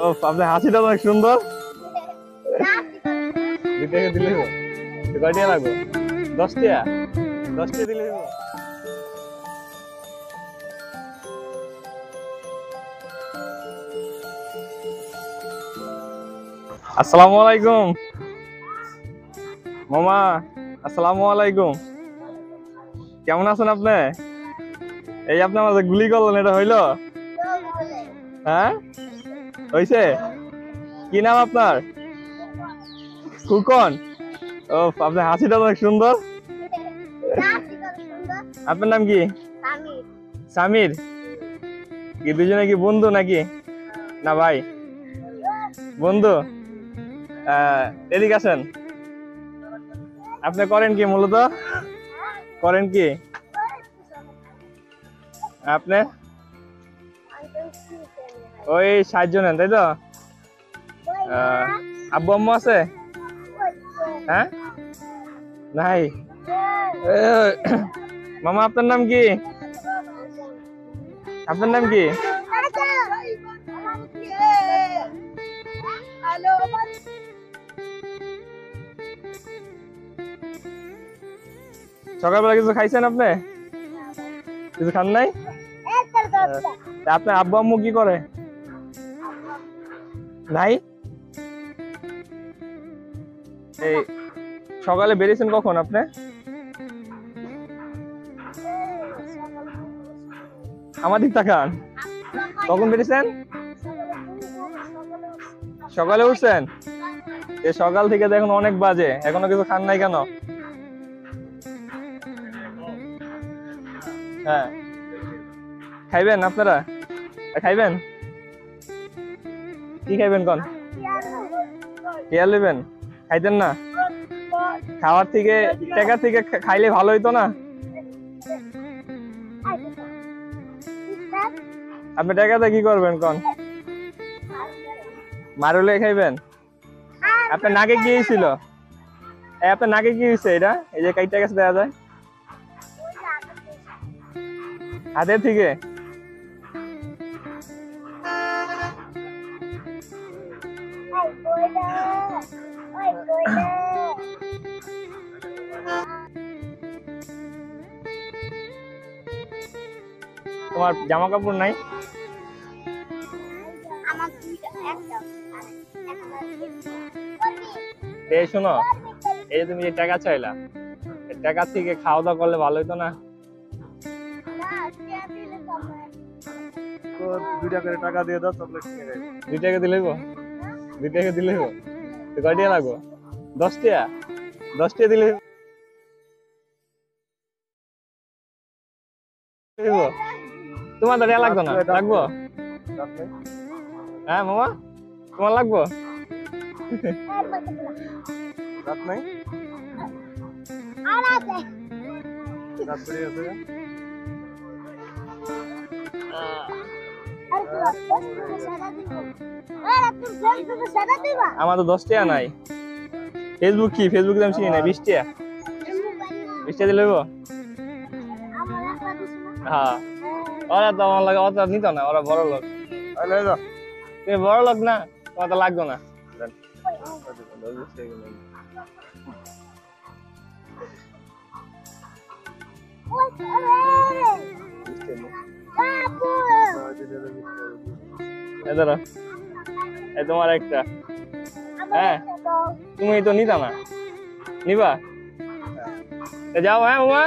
ও আপনার হাসিটা অনেক সুন্দর। 2 টাকা দিলে হইব। কয় টাকা লাগবে? 10 টাকা। 10 টাকা দিলে হইব। আসসালামু আলাইকুম মামা। আসসালামু আলাইকুম। কেমন আছেন আপনি? এই আপনি আমাদের গুলি করলেন, এটা হইলো? হ্যাঁ হইছে। কি নাম আপনার? ফুকন। ও আপনার হাসিটা অনেক সুন্দর। আপনার নাম কি? সামির। কি দুজনে কি বন্ধু নাকি না ভাই? বন্ধু। এদিকে আসেন। আপনি করেন কি মূলত? করেন কি আপনি? ওই 60 জন তাই তো? আব্বু আম্মু আছে? হ্যাঁ নাই। মামা আপনার নাম কি? আপনার নাম কি? সকালবেলা কিছু খাইছেন আপনি? কিছু খান নাই? আপনার আব্বু আম্মু কি করে? নাই। এই সকালে বেরিয়েছেন কখন আপনি? আমাদের তাকান। কখন বেরিয়েছেন? সকালে উঠছেন? এই সকাল থেকে দেখুন অনেক বাজে, এখনো কিছু খান নাই কেন? হ্যাঁ খাইবেন আপনারা? খাইবেন? কি খাইবেন কোন? কেয়ার নেবেন? খাইতেন না? খাওয়ার থেকে টাকা থেকে খাইলে ভালো হইতো না? আপনি টাকাতে কি করবেন কোন? মারুলে খাইবেন? আপনার নাকে কি হয়েছিল? আপনার নাকে কি হয়েছে? এটা এই যে কাইটা গেছে দেখা যায় হাতের থেকে। তোমার জামা কাপড় নাই? এই শোনো, এই তুমি যে টাকা চাইলা, টাকা থেকে খাওয়া দাওয়া করলে ভালো হইতো না? 2 টাকা করে টাকা দিয়ে দাও, চকলেট কিনে দেব। 2 টাকা দিলে হইব? 2 টাকা দিলে হইব। তো কয় টাকা লাগবে? 10 টাকা। 10 টাকা দিলে হইব। তোমার টাকা লাগবে না? লাগবো? হ্যাঁ মামা তোমার লাগবো? রাত নাই? রাত পড়ে গেছে। আমার তো 10 টাকা নাই। ফেসবুক কি? ফেসবুক আমি চিনি না। 20 টাকা। 20 টাকা দিলে হইব? হ্যাঁ ওরা তো আমার লাগে অত নিত না, ওরা বড় লোক। তুমি বড় লোক না, তোমার তো লাগবে না। তোমার একটা। হ্যাঁ তুমি তো নিতা না, নিবা? যাও। হ্যাঁ মামা।